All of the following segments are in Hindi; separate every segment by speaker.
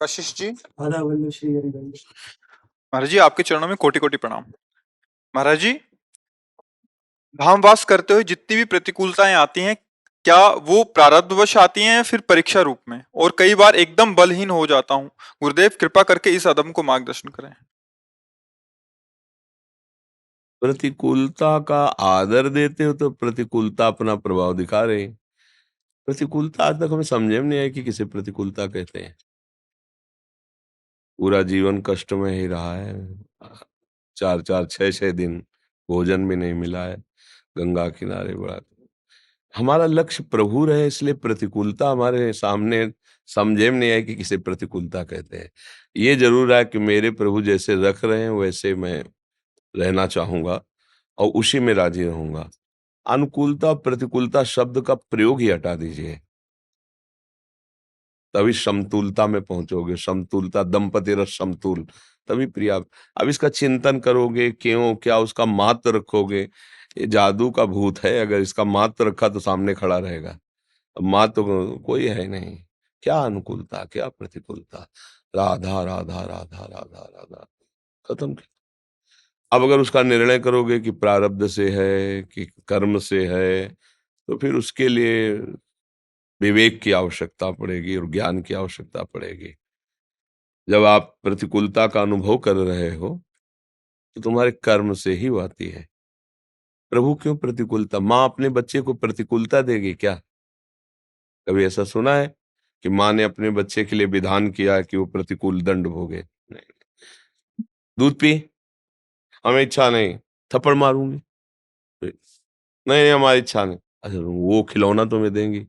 Speaker 1: कशिश जी।
Speaker 2: आधा वल्लभ श्री हरिवंश।
Speaker 1: महाराज जी, आपके चरणों में कोटि कोटि प्रणाम। महाराज जी, धामवास करते हुए जितनी भी प्रतिकूलताएं आती हैं, क्या वो प्रारब्धवश आती हैं या फिर परीक्षा रूप में? और कई बार एकदम बलहीन हो जाता हूँ। गुरुदेव कृपा करके इस अदम को मार्गदर्शन करें।
Speaker 3: प्रतिकूलता का आदर देते हो तो प्रतिकूलता अपना प्रभाव दिखा रही है। प्रतिकूलता आज तक हमें समझे में नहीं आया कि किसे प्रतिकूलता कहते हैं। पूरा जीवन कष्ट में ही रहा है। 4-4 6-6 दिन भोजन भी नहीं मिला है। गंगा किनारे बड़ा हमारा लक्ष्य प्रभु रहे, इसलिए प्रतिकूलता हमारे सामने समझे में नहीं आया कि किसे प्रतिकूलता कहते हैं। ये जरूर है कि मेरे प्रभु जैसे रख रहे हैं वैसे मैं रहना चाहूंगा और उसी में राजी रहूंगा। अनुकूलता प्रतिकूलता शब्द का प्रयोग ही हटा दीजिए, तभी समतुलता में पहुंचोगे। समतुलता दंपति रस समतुल, तभी प्रिया। अब इसका चिंतन करोगे, क्यों क्या उसका महत्व रखोगे। ये जादू का भूत है, अगर इसका महत्व रखा तो सामने खड़ा रहेगा। अब महत्व तो कोई है नहीं। क्या अनुकूलता क्या प्रतिकूलता, राधा राधा राधा राधा राधा, खत्म। अब अगर उसका निर्णय करोगे कि प्रारब्ध से है कि कर्म से है, तो फिर उसके लिए विवेक की आवश्यकता पड़ेगी और ज्ञान की आवश्यकता पड़ेगी। जब आप प्रतिकूलता का अनुभव कर रहे हो तो तुम्हारे कर्म से ही वो आती है। प्रभु क्यों प्रतिकूलता? माँ अपने बच्चे को प्रतिकूलता देगी क्या? कभी ऐसा सुना है कि माँ ने अपने बच्चे के लिए विधान किया कि वो प्रतिकूल दंड भोगे? नहीं। दूध पी, हमें इच्छा नहीं, थप्पड़ मारूंगी। नहीं नहीं, हमारी इच्छा नहीं। अच्छा, वो खिलौना तुम्हें देंगी।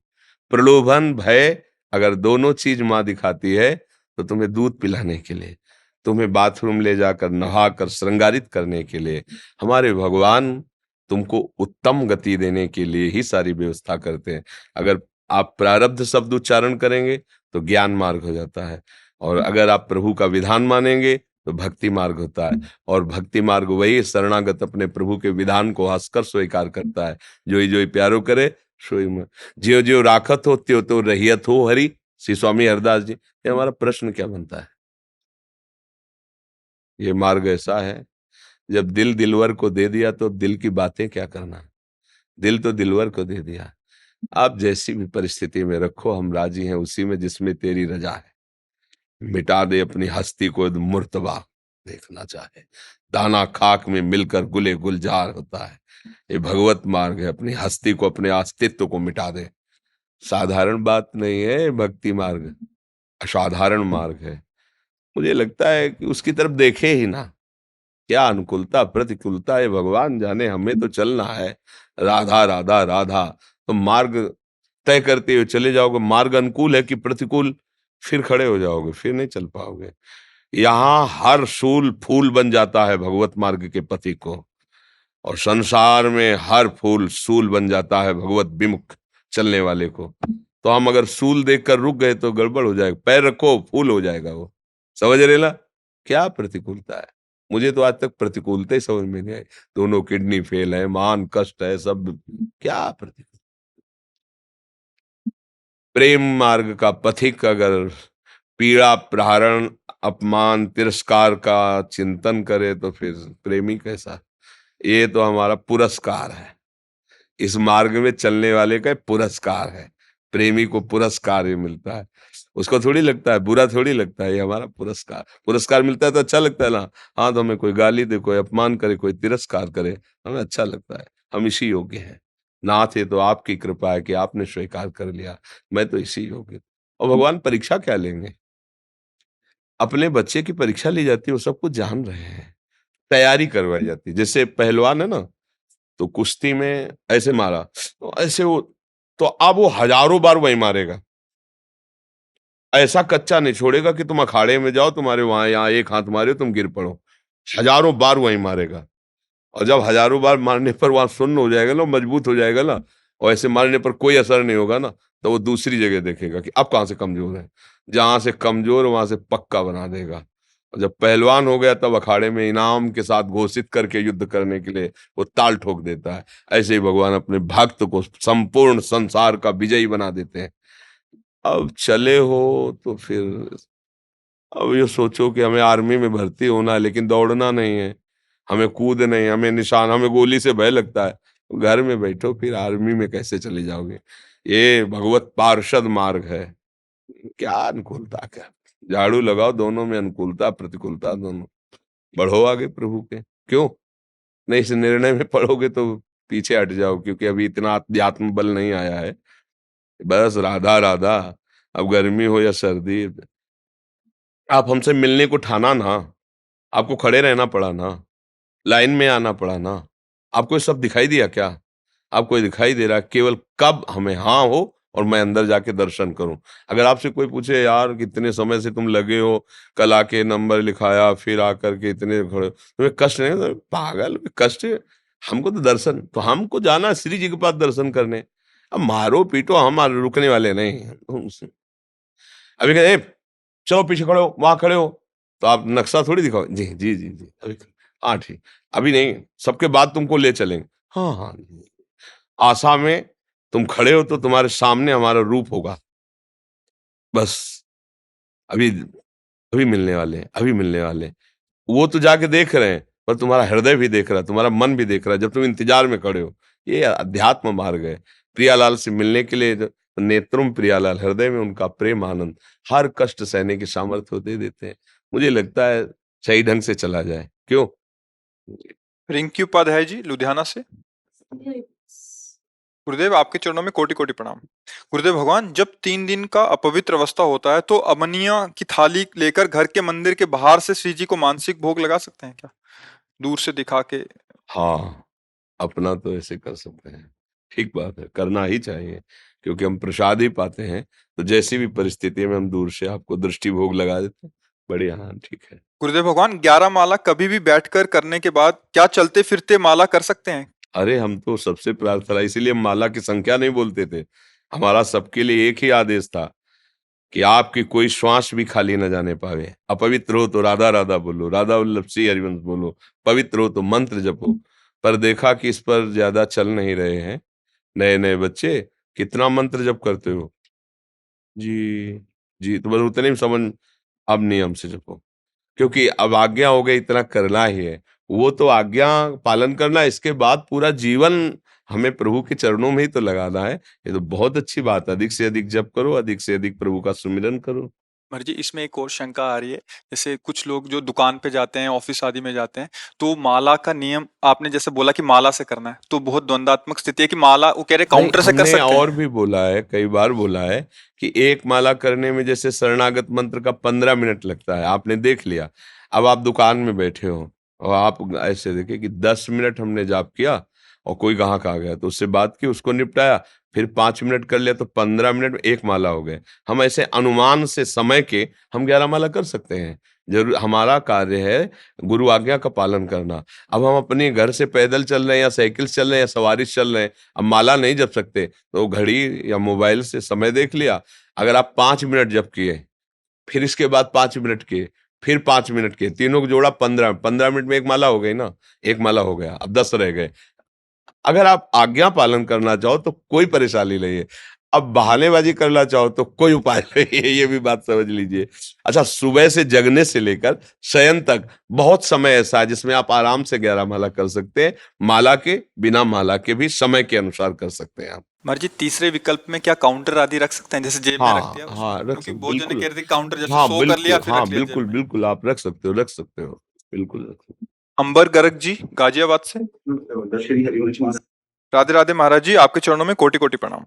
Speaker 3: प्रलोभन भय, अगर दोनों चीज माँ दिखाती है तो तुम्हें दूध पिलाने के लिए, तुम्हें बाथरूम ले जाकर नहाकर श्रृंगारित करने के लिए, हमारे भगवान तुमको उत्तम गति देने के लिए ही सारी व्यवस्था करते हैं। अगर आप प्रारब्ध शब्द उच्चारण करेंगे तो ज्ञान मार्ग हो जाता है, और अगर आप प्रभु का विधान मानेंगे तो भक्ति मार्ग होता है। और भक्ति मार्ग वही शरणागत अपने प्रभु के विधान को हंसकर स्वीकार करता है। जोई जोई प्यारो करे सोई में, ज्यो ज्यो राखत हो त्यो तो रहियत हो हरि। श्री स्वामी हरदास जी। ये हमारा प्रश्न क्या बनता है? ये मार्ग ऐसा है, जब दिल दिलवर को दे दिया तो दिल की बातें क्या करना। दिल तो दिलवर को दे दिया। आप जैसी भी परिस्थिति में रखो, हम राजी हैं उसी में जिसमें तेरी रजा है। मिटा दे अपनी हस्ती को मुर्तबा देखना चाहे, दाना खाक में मिलकर गुले गुलजार होता है। ये भगवत मार्ग है, अपनी हस्ती को अपने अस्तित्व को मिटा दे। साधारण बात नहीं है भक्ति मार्ग, असाधारण मार्ग है। मुझे लगता है कि उसकी तरफ देखे ही ना। क्या अनुकूलता प्रतिकूलता है भगवान जाने, हमें तो चलना है राधा राधा राधा। तो मार्ग तय करते हुए चले जाओगे, मार्ग अनुकूल है कि प्रतिकूल, फिर खड़े हो जाओगे, फिर नहीं चल पाओगे। यहाँ हर सूल फूल बन जाता है भगवत मार्ग के पति को, और संसार में हर फूल सूल बन जाता है भगवत विमुख चलने वाले को। तो हम अगर सूल देखकर रुक गए तो गड़बड़ हो जाएगा। पैर रखो फूल हो जाएगा वो। समझ रहे ना? क्या प्रतिकूलता है? मुझे तो आज तक प्रतिकूलता ही समझ में नहीं आई। दोनों किडनी फेल है, मान कष्ट है, सब क्या प्रतिकूल। प्रेम मार्ग का पथिक अगर पीड़ा प्रहरण अपमान तिरस्कार का चिंतन करे तो फिर प्रेमी कैसा? ये तो हमारा पुरस्कार है, इस मार्ग में चलने वाले का पुरस्कार है। प्रेमी को पुरस्कार ही मिलता है, उसको थोड़ी लगता है, बुरा थोड़ी लगता है। ये हमारा पुरस्कार, पुरस्कार मिलता है तो अच्छा लगता है ना। हाँ, तो हमें कोई गाली दे, कोई अपमान करे, कोई तिरस्कार करे, हमें अच्छा लगता है। हम इसी योग्य हैं। नाथ, ये तो आपकी कृपा है कि आपने स्वीकार कर लिया, मैं तो इसी योग्य हूं। और भगवान परीक्षा क्या लेंगे? अपने बच्चे की परीक्षा ली जाती है, वो सब कुछ जान रहे हैं। तैयारी करवाई जाती है। जैसे पहलवान है ना, तो कुश्ती में ऐसे मारा तो ऐसे वो, तो अब वो हजारों बार वही मारेगा। ऐसा कच्चा नहीं छोड़ेगा कि तुम अखाड़े में जाओ, तुम्हारे वहां यहाँ एक हाथ मारे तुम गिर पड़ो। हजारों बार वही मारेगा। और जब हजारों बार मारने पर वहां सुन्न हो जाएगा ना, मजबूत हो जाएगा ना, और ऐसे मारने पर कोई असर नहीं होगा ना, तो वो दूसरी जगह देखेगा कि अब कहां से कमजोर है। जहां से कमजोर वहां से पक्का बना देगा। और जब पहलवान हो गया तब अखाड़े में इनाम के साथ घोषित करके युद्ध करने के लिए वो ताल ठोक देता है। ऐसे ही भगवान अपने भक्त को संपूर्ण संसार का विजयी बना देते हैं। अब चले हो तो फिर अब ये सोचो कि हमें आर्मी में भर्ती होना है लेकिन दौड़ना नहीं है, हमें कूद नहीं, हमें निशान, हमें गोली से भय लगता है। घर में बैठो, फिर आर्मी में कैसे चले जाओगे? ये भगवत पार्षद मार्ग है। क्या अनुकूलता क्या? झाड़ू लगाओ, दोनों में अनुकूलता प्रतिकूलता दोनों। बढ़ो आगे प्रभु के। क्यों? नहीं, इस निर्णय में पड़ोगे तो पीछे हट जाओ, क्योंकि अभी इतना अध्यात्म बल नहीं आया है। बस राधा राधा। अब गर्मी हो या सर्दी, आप हमसे मिलने को ठाना ना, आपको खड़े रहना पड़ा ना, लाइन में आना पड़ा ना। आपको ये सब दिखाई दिया क्या? आपको ये दिखाई दे रहा है केवल कब हमें हाँ हो और मैं अंदर जाके दर्शन करूं। अगर आपसे कोई पूछे, यार कितने समय से तुम लगे हो, कल आके नंबर लिखाया, फिर आकर के इतने खड़े, तुम्हें कष्ट नहीं होता? पागल, कष्ट है। हमको तो दर्शन, तो हमको जाना है श्री जी के पास दर्शन करने। अब मारो पीटो, हम रुकने वाले नहीं हैं। अभी कहे, "ए, चलो पीछे खड़े हो, वहां खड़े हो", तो आप नक्शा थोड़ी दिखाओ, जी जी जी जी, अभी हाँ ठीक, अभी नहीं, सबके बाद तुमको ले चलेंगे। हाँ हाँ, आशा में तुम खड़े हो तो तुम्हारे सामने हमारा रूप होगा। बस अभी, अभी मिलने वाले हैं, अभी मिलने वाले हैं। वो तो जाके देख रहे हैं, पर तुम्हारा हृदय भी देख रहा है, तुम्हारा मन भी देख रहा है, जब तुम इंतजार में खड़े हो। ये अध्यात्म मार्ग है। प्रियालाल से मिलने के लिए नेत्रुम प्रियालाल, हृदय में उनका प्रेम आनंद, हर कष्ट सहने की सामर्थ्य वो दे देते हैं। मुझे लगता है सही ढंग से चला जाए। क्यों?
Speaker 1: रिंकी उपाध्याय जी लुधियाना से। गुरुदेव आपके चरणों में कोटि कोटि प्रणाम। गुरुदेव भगवान, जब 3 दिन का अपवित्र अवस्था होता है तो अमनिया की थाली लेकर घर के मंदिर के बाहर से श्री जी को मानसिक भोग लगा सकते हैं क्या, दूर से दिखा के?
Speaker 3: हाँ, अपना तो ऐसे कर सकते हैं। ठीक बात है, करना ही चाहिए, क्योंकि हम प्रसाद ही पाते हैं, तो जैसी भी परिस्थिति में हम दूर से आपको दृष्टि भोग लगा देते हैं। बढ़िया, हाँ, ठीक है।
Speaker 1: गुरुदेव भगवान, 11 माला कभी भी बैठकर करने के बाद क्या चलते फिरते माला कर सकते हैं?
Speaker 3: अरे, हम तो सबसे प्रार्थना, इसीलिए हम माला की संख्या नहीं बोलते थे। हमारा सबके लिए एक ही आदेश था कि आपकी कोई श्वास भी खाली न जाने पावे। अपवित्र हो तो राधा राधा बोलो, राधा वल्लभ श्री हरिवंश बोलो, पवित्र हो तो मंत्र जपो। पर देखा कि इस पर ज्यादा चल नहीं रहे हैं नए-नए बच्चे, कितना मंत्र जप करते हो? जी, जी, तो बस उतने में समझ, अब नहीं हमसे जपो। क्योंकि अब आज्ञा हो गई, इतना करना ही है। वो तो आज्ञा पालन करना है, इसके बाद पूरा जीवन हमें प्रभु के चरणों में ही तो लगाना है। ये तो बहुत अच्छी बात है, अधिक से अधिक जप करो, अधिक से अधिक प्रभु का सुमिरन करो।
Speaker 1: मर जी, इसमें एक और शंका आ रही है। जैसे कुछ लोग जो दुकान पे जाते हैं, ऑफिस आदि में जाते हैं, तो माला का नियम आपने जैसे बोला कि माला से करना है, तो बहुत द्वंद्वात्मक स्थिति है कि माला वो कह रहे
Speaker 3: नहीं,
Speaker 1: काउंटर से कर
Speaker 3: हमने
Speaker 1: सकते
Speaker 3: और
Speaker 1: हैं।
Speaker 3: भी बोला है, कई बार बोला है कि एक माला करने में जैसे शरणागत मंत्र का 15 मिनट लगता है, आपने देख लिया। अब आप दुकान में बैठे हो और आप ऐसे देखे कि 10 मिनट हमने जाप किया और कोई ग्राहक आ गया, तो उससे बात की, उसको निपटाया, फिर 5 मिनट कर लिया, तो 15 मिनट में 1 माला हो गए। हम ऐसे अनुमान से समय के हम 11 माला कर सकते हैं। ज़रूर हमारा कार्य है गुरु आज्ञा का पालन करना। अब हम अपने घर से पैदल चल रहे हैं या साइकिल से चल रहे हैं या सवारी से चल रहे हैं, अब माला नहीं जप सकते, तो घड़ी या मोबाइल से समय देख लिया। अगर आप 5 मिनट जप किए, फिर इसके बाद 5 मिनट किए, फिर 5 मिनट किए, तीनों को जोड़ा 15, 15 मिनट में 1 माला हो गई ना, 1 माला हो गया, अब 10 रह गए। अगर आप आज्ञा पालन करना चाहो तो कोई परेशानी नहीं है। अब बहानेबाज़ी करना चाहो तो कोई उपाय नहीं है, ये भी बात समझ लीजिए। अच्छा, सुबह से जगने से लेकर शयन तक बहुत समय ऐसा है जिसमें आप आराम से 11 माला कर सकते हैं। माला के, बिना माला के भी समय के अनुसार कर सकते हैं आप।
Speaker 1: मर जी, तीसरे विकल्प में क्या काउंटर आदि रख सकते हैं, जैसे जेब में रख
Speaker 3: हाँ,
Speaker 1: दिया उसको?
Speaker 3: हाँ, रख
Speaker 1: क्योंकि
Speaker 3: सक
Speaker 1: बहुत जने
Speaker 3: बिल्कुल।
Speaker 1: कह रहे थे काउंटर जैसे
Speaker 3: हाँ,
Speaker 1: 100 कर लिया
Speaker 3: बिल्कुल,
Speaker 1: फिर
Speaker 3: हाँ,
Speaker 1: रख लिया जेब
Speaker 3: बिल्कुल,
Speaker 1: में।
Speaker 3: बिल्कुल आप रख सकते हो, रख सकते हो। बिल्कुल रख सकते हो।
Speaker 1: अंबर गर्ग जी गाजियाबाद से। राधे राधे महाराज जी, आपके चरणों में कोटि कोटि प्रणाम।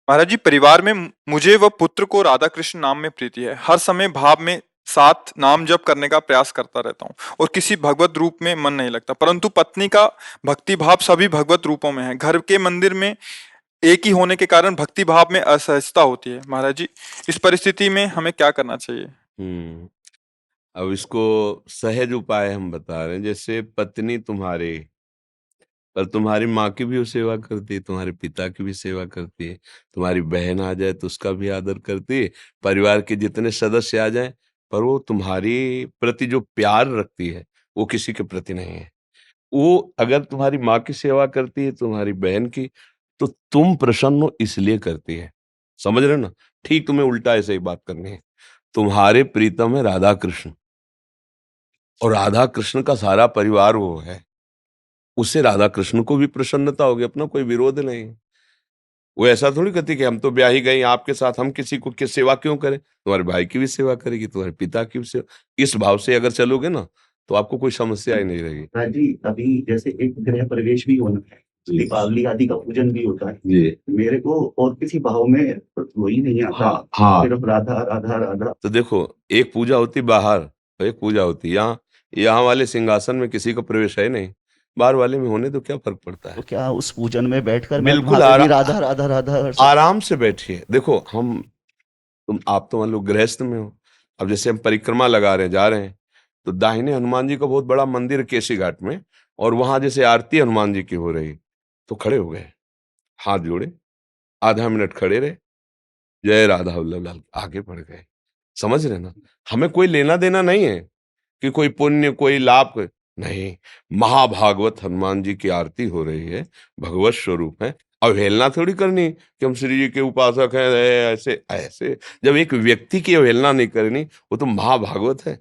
Speaker 1: महाराज जी, परिवार में मुझे व पुत्र को राधा कृष्ण नाम में प्रीति है। हर समय भाव में साथ नाम जप करने का प्रयास करता रहता हूँ और किसी भगवत रूप में मन नहीं लगता, परंतु पत्नी का भक्ति भाव सभी भगवत रूपों में है। घर के मंदिर में एक ही होने के कारण भक्ति भाव में असहजता होती है। महाराज जी, इस परिस्थिति में हमें क्या करना चाहिए?
Speaker 3: हुँ। अब इसको सहज उपाय हम बता रहे हैं। जैसे पत्नी तुम्हारी, पर तुम्हारी माँ की भी वो सेवा करती है, तुम्हारे पिता की भी सेवा करती है, तुम्हारी बहन आ जाए तो उसका भी आदर करती है, परिवार के जितने सदस्य आ जाएँ, पर वो तुम्हारी प्रति जो प्यार रखती है, वो किसी के प्रति नहीं है। वो अगर तुम्हारी माँ की सेवा करती है, तुम्हारी बहन की, तो तुम प्रसन्न हो इसलिए करती है। समझ रहे हो ना? ठीक तुम्हें उल्टा ऐसे ही बात करनी है। तुम्हारे प्रीतम है राधा कृष्ण, और राधा कृष्ण का सारा परिवार वो है, उससे राधा कृष्ण को भी प्रसन्नता होगी, अपना कोई विरोध नहीं। वो ऐसा थोड़ी कहती कि हम तो ब्याह ही गए आपके साथ, हम किसी को किस सेवा क्यों करें, तुम्हारे भाई की भी सेवा करेगी, तुम्हारे पिता की भी सेवा। इस भाव से अगर चलोगे ना तो आपको कोई समस्या ही नहीं रहेगी।
Speaker 4: हाँ जी, अभी जैसे एक गृह प्रवेश भी होना है, दीपावली आदि का पूजन भी होता है
Speaker 3: जी।
Speaker 4: मेरे को, और किसी भाव में वही नहीं आता।
Speaker 3: हाँ।
Speaker 4: सिर्फ राधा राधा राधा।
Speaker 3: तो देखो, एक पूजा होती बाहर और एक पूजा होती यहाँ। यहाँ वाले सिंहासन में किसी का प्रवेश है नहीं, बाहर वाले में होने तो क्या फर्क पड़ता
Speaker 4: तो
Speaker 3: है।
Speaker 4: क्या उस पूजन में बैठकर मैं
Speaker 3: बिल्कुल
Speaker 4: वहां पे भी राधा राधा राधा
Speaker 3: आराम से बैठिए। देखो आप तो मान लो गृहस्थ में हो, अब जैसे हम परिक्रमा लगा रहे हैं, जा रहे हैं, तो दाहिने हनुमान जी का बहुत बड़ा मंदिर है केसी घाट में, और वहां जैसे आरती हनुमान जी की हो रही, तो खड़े हो गए, हाथ जोड़े, आधा मिनट खड़े रहे, जय राधा वल्लभ लाल, आगे बढ़ गए। समझ रहे ना, हमें कोई लेना देना नहीं है कि कोई पुण्य कोई लाभ नहीं। महाभागवत हनुमान जी की आरती हो रही है, भगवत स्वरूप है, अवहेलना थोड़ी करनी कि हम श्री जी के उपासक हैं, ऐसे ऐसे। जब एक व्यक्ति की अवहेलना नहीं करनी, वो तो महाभागवत है।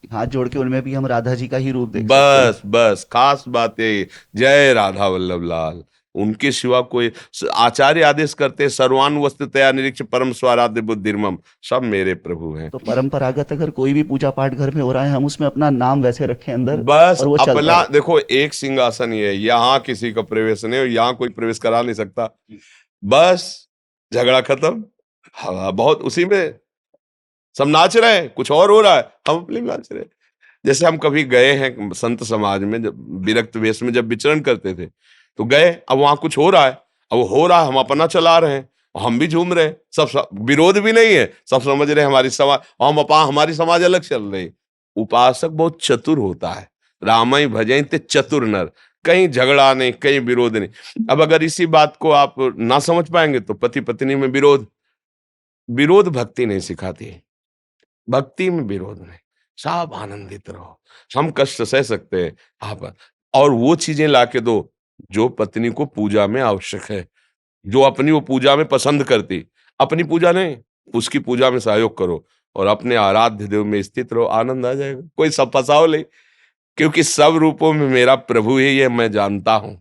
Speaker 4: हाथ जोड़ के उनमें भी हम राधा जी का ही रूप देख सकते हैं।
Speaker 3: बस खास बात है, जय राधा वल्लभ लाल। उनके सिवा कोई, आचार्य आदेश करते सर्वान वस्तुतया निरीक्ष परम स्वाराध्य बुद्धिर्मम, सब मेरे प्रभु हैं।
Speaker 4: तो परंपरागत अगर कोई भी पूजा पाठ घर में हो रहा है, हम उसमें अपना नाम वैसे रखें अंदर,
Speaker 3: बस
Speaker 4: और वो चलता
Speaker 3: अपना
Speaker 4: है।
Speaker 3: देखो, एक सिंहासन ही है, यहाँ किसी का प्रवेश नहीं, और यहाँ कोई प्रवेश करा नहीं सकता। बस झगड़ा खत्म। हाँ, बहुत उसी में सब नाच रहे हैं, कुछ और हो रहा है, हम अपने में नाच रहे हैं। जैसे हम कभी गए हैं संत समाज में, जब विरक्त वेश में जब विचरण करते थे, तो गए, अब वहां कुछ हो रहा है, अब वो हो रहा है, हम अपना चला रहे हैं, और हम भी झूम रहे हैं, सब विरोध भी नहीं है, सब समझ रहे हैं हमारी समाज, और हमारी समाज अलग चल रही। उपासक बहुत चतुर होता है, रामई भजन ते चतुर नर, कहीं झगड़ा नहीं, कहीं विरोध नहीं। अब अगर इसी बात को आप ना समझ पाएंगे तो पति पत्नी में विरोध, विरोध भक्ति नहीं सिखाती, भक्ति में विरोध नहीं, सब आनंदित रहो। हम कष्ट सह सकते हैं आप, और वो चीजें लाके दो जो पत्नी को पूजा में आवश्यक है, जो अपनी वो पूजा में पसंद करती, अपनी पूजा नहीं, उसकी पूजा में सहयोग करो, और अपने आराध्य देव में स्थित रहो, आनंद आ जाएगा। कोई सब फसाओ नहीं, क्योंकि सब रूपों में मेरा प्रभु ही है, मैं जानता हूं।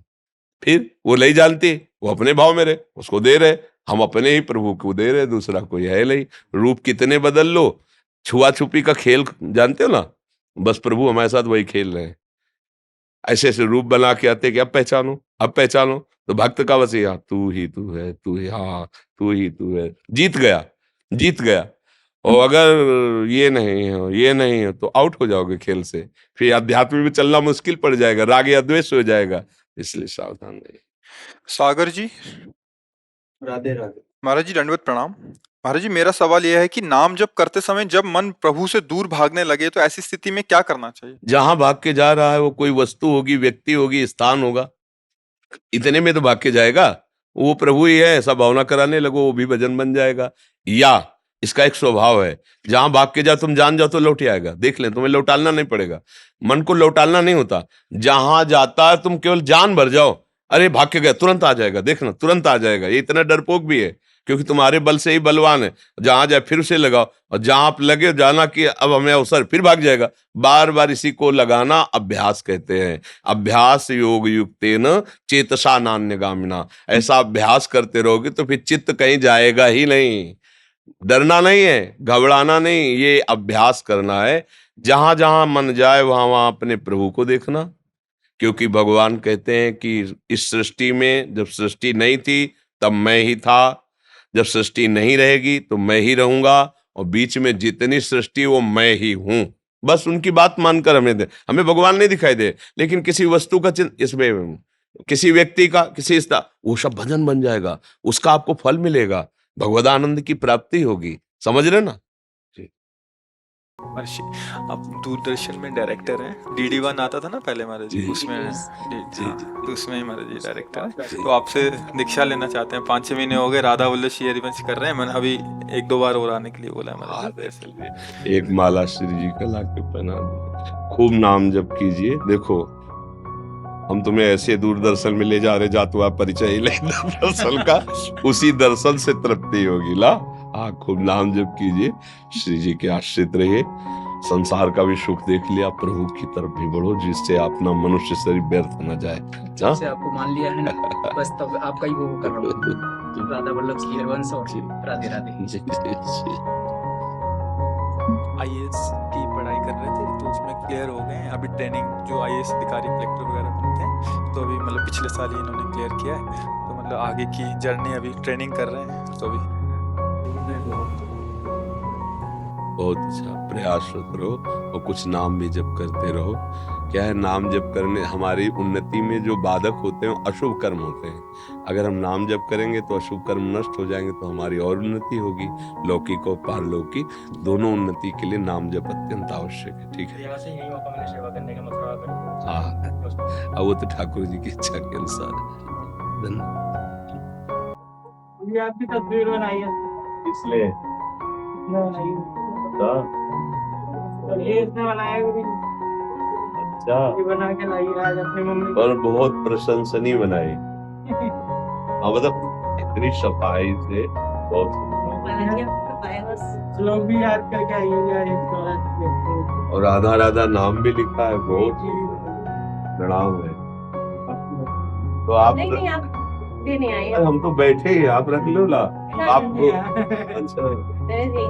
Speaker 3: फिर वो नहीं जानती, वो अपने भाव में रहे, उसको दे रहे, हम अपने ही प्रभु को दे रहे, दूसरा कोई है नहीं। रूप कितने बदल लो, छुआ छुपी का खेल जानते हो ना, बस प्रभु हमारे साथ वही खेल रहे हैं। ऐसे ऐसे रूप बना के आते कि अब पहचानो, अब पहचानो, तो भक्त का बस यहाँ तू ही तू है, तू ही, हाँ तू ही तू है, जीत गया, जीत गया। और अगर ये नहीं हो, ये नहीं हो, तो आउट हो जाओगे खेल से, फिर अध्यात्म में चलना मुश्किल पड़ जाएगा, राग या द्वेष हो जाएगा, इसलिए सावधान रहिए।
Speaker 1: सागर जी,
Speaker 2: राधे राधे।
Speaker 1: महाराज जी दंडवत प्रणाम। महाराज जी, मेरा सवाल यह है कि नाम जप करते समय जब मन प्रभु से दूर भागने लगे तो ऐसी स्थिति में क्या करना चाहिए?
Speaker 3: जहां भाग के जा रहा है वो कोई वस्तु होगी, व्यक्ति होगी, स्थान होगा, इतने में तो भाग के जाएगा, वो प्रभु ही है, ऐसा भावना कराने लगो, वो भी भजन बन जाएगा। या इसका एक स्वभाव है, जहां भाग के जाओ तुम जान जाओ तो लौट ही आएगा, देख ले, तुम्हें लौटालना नहीं पड़ेगा, मन को लौटालना नहीं होता। जहां जाता है तुम केवल जान भर जाओ, अरे भाग के गया, तुरंत आ जाएगा, देखना तुरंत आ जाएगा। ये इतना डरपोक भी है, क्योंकि तुम्हारे बल से ही बलवान है। जहां जाए फिर उसे लगाओ, और जहां आप लगे जाना कि अब हमें अवसर, फिर भाग जाएगा। बार बार इसी को लगाना अभ्यास कहते हैं। अभ्यास योग युक्तेन चेतसा नान्यगामिना, ऐसा अभ्यास करते रहोगे तो फिर चित्त कहीं जाएगा ही नहीं। डरना नहीं है, घबराना नहीं, ये अभ्यास करना है। जहां जहां मन जाए वहां वहां अपने प्रभु को देखना, क्योंकि भगवान कहते हैं कि इस सृष्टि में जब सृष्टि नहीं थी तब मैं ही था, जब सृष्टि नहीं रहेगी तो मैं ही रहूंगा, और बीच में जितनी सृष्टि वो मैं ही हूं। बस उनकी बात मानकर हमें भगवान नहीं दिखाई दे, लेकिन किसी वस्तु का चिन्ह इसमें, किसी व्यक्ति का, किसी वो सब भजन बन जाएगा, उसका आपको फल मिलेगा, भगवदानंद की प्राप्ति होगी। समझ रहे ना?
Speaker 1: महर्षि, आप दूरदर्शन में डायरेक्टर हैं, DD1 आता था ना पहले महाराज जी,
Speaker 3: जी।
Speaker 1: उसमें
Speaker 3: जी।
Speaker 1: तो उसमें ही महाराज जी डायरेक्टर हैं। तो आपसे दीक्षा लेना चाहते हैं, 5-6 महीने हो गए राधा वल्लभ श्री हरिवंश कर रहे हैं, मैंने अभी 1-2 बार और आने के लिए बोला है महाराज जी।
Speaker 3: एक माला श्री जी का लाके पहना दीजिए, खूब नाम जप कीजिए। देखो हम तुम्हें ऐसे दूरदर्शन में ले जा रहे, जा तो आप परिचय ही ले दर्शन का, उसी दर्शन से तृप्ति होगी ला। हाँ, खूब नाम जप कीजिए, श्री जी के आश्रित रहिए, संसार का भी सुख देख लिया, प्रभु की तरफ भी बढ़ो, जिससे अपना मनुष्य शरीर व्यर्थ न जाए।
Speaker 5: जब से आपको मान लिया है ना, बस तब आपका ही वो कर रहा हूँ। राधा वल्लभ की हरवंश और राधे राधे।
Speaker 1: आईएएस की पढ़ाई कर रहे थे तो उसमें क्लियर हो गए हैं। अभी ट्रेनिंग जो आईएएस अधिकारी कलेक्टर वगैरह बनते हैं तो अभी मतलब पिछले साल ही इन्होंने क्लियर किया है, तो मतलब आगे की जर्नी अभी ट्रेनिंग कर रहे हैं तो अभी
Speaker 3: बहुत अच्छा, प्रयासरत रहो और कुछ नाम भी जप करते रहो। क्या है, नाम जप करने हमारी उन्नति में जो बाधक होते हैं अशुभ कर्म होते हैं। अगर हम नाम जप करेंगे तो अशुभ कर्म नष्ट हो जाएंगे, तो हमारी और उन्नति होगी, लौकिक और पारलौकिक दोनों उन्नति के लिए नाम जप अत्यंत आवश्यक है। ठीक है,
Speaker 5: यहाँ से यही मौका मैंने सेवा करने का मतलब।
Speaker 3: हाँ, अब वो तो ठाकुर जी की इच्छा के अनुसार है। धन्यवाद।
Speaker 5: ये आपकी तस्वीर बनाई है,
Speaker 4: इसलिए
Speaker 5: और ये इसने बनाया है भी।
Speaker 4: अच्छा,
Speaker 5: ये बना के लाई है आज अपनी मम्मी को।
Speaker 3: पर बहुत प्रशंसनीय बनाई। हाँ, मतलब इतनी सफाई से बहुत,
Speaker 5: लोग भी याद करके आइएगा इसको।
Speaker 3: और राधा राधा नाम भी लिखा है, बहुत प्रणाम है। तो आप
Speaker 6: नहीं आप भी नहीं आए।
Speaker 3: अरे हम तो बैठे ही, आप रख लो ला आपको। अच्छा,
Speaker 6: नहीं